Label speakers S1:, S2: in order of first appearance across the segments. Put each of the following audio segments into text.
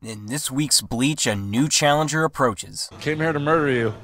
S1: In this week's Bleach, a new challenger approaches.
S2: Came here to murder you.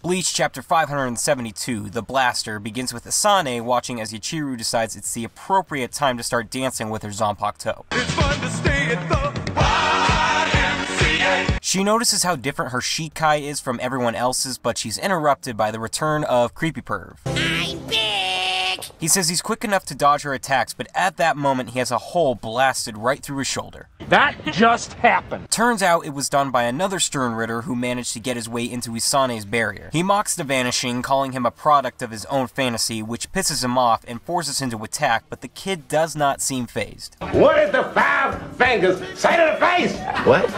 S1: Bleach Chapter 572, The Blaster, begins with Asane watching as Yachiru decides it's the appropriate time to start dancing with her Zanpakuto.
S3: It's fun to stay at the YMCA.
S1: She notices how different her Shikai is from everyone else's, but she's interrupted by the return of Creepy Perv.
S4: I'm big!
S1: He says he's quick enough to dodge her attacks, but at that moment he has a hole blasted right through his shoulder.
S2: That just happened.
S1: Turns out it was done by another Stern Ritter who managed to get his way into Isane's barrier. He mocks the Vanishing, calling him a product of his own fantasy, which pisses him off and forces him to attack, but the kid does not seem fazed.
S5: What is the 5 fingers say to the face? What?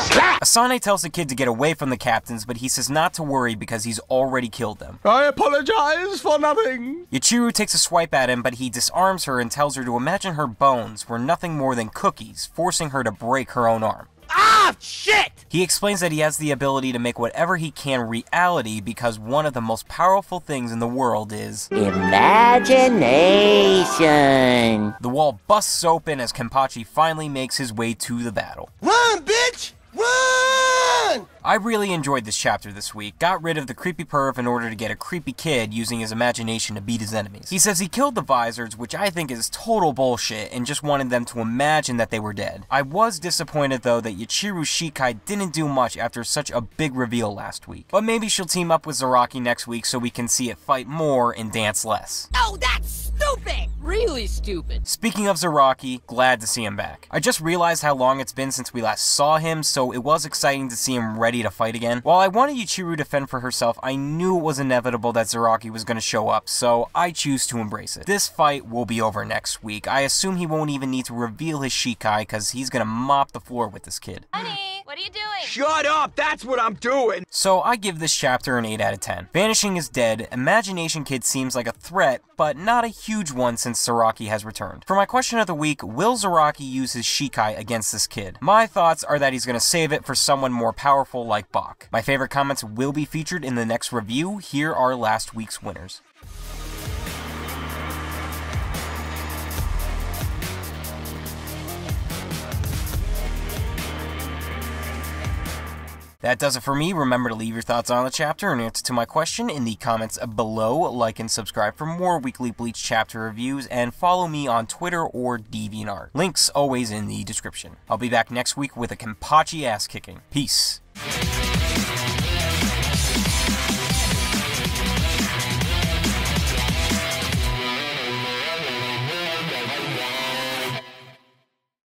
S5: Slap!
S1: Asane tells the kid to get away from the captains, but he says not to worry because he's already killed them.
S2: I apologize for nothing.
S1: Yachiru takes a swipe at him, but he disarms her and tells her to imagine her bones were nothing more than cookies, forcing her to break her own arm.
S4: Ah, shit!
S1: He explains that he has the ability to make whatever he can reality because one of the most powerful things in the world is
S4: imagination.
S1: The wall busts open as Kenpachi finally makes his way to the battle.
S3: Run, bitch! Run!
S1: I really enjoyed this chapter this week. Got rid of the creepy perv in order to get a creepy kid using his imagination to beat his enemies. He says he killed the Visors, which I think is total bullshit, and just wanted them to imagine that they were dead. I was disappointed though that Yachiru's Shikai didn't do much after such a big reveal last week. But maybe she'll team up with Zaraki next week so we can see it fight more and dance less.
S4: Oh, that's stupid! Really stupid.
S1: Speaking of Zaraki, glad to see him back. I just realized how long it's been since we last saw him, so it was exciting to see him ready to fight again. While I wanted Yachiru to fend for herself, I knew it was inevitable that Zaraki was going to show up, so I choose to embrace it. This fight will be over next week. I assume he won't even need to reveal his Shikai because he's going to mop the floor with this kid.
S6: Honey, what are you doing?
S3: Shut up! That's what I'm doing!
S1: So I give this chapter an 8 out of 10. Vanishing is dead, Imagination Kid seems like a threat, but not a huge one since Zaraki has returned. For my question of the week, will Zaraki use his Shikai against this kid? My thoughts are that he's going to save it for someone more powerful like Bach. My favorite comments will be featured in the next review. Here are last week's winners. That does it for me. Remember to leave your thoughts on the chapter and answer to my question in the comments below. Like and subscribe for more weekly Bleach chapter reviews, and follow me on Twitter or DeviantArt. Links always in the description. I'll be back next week with a Kenpachi ass kicking. Peace.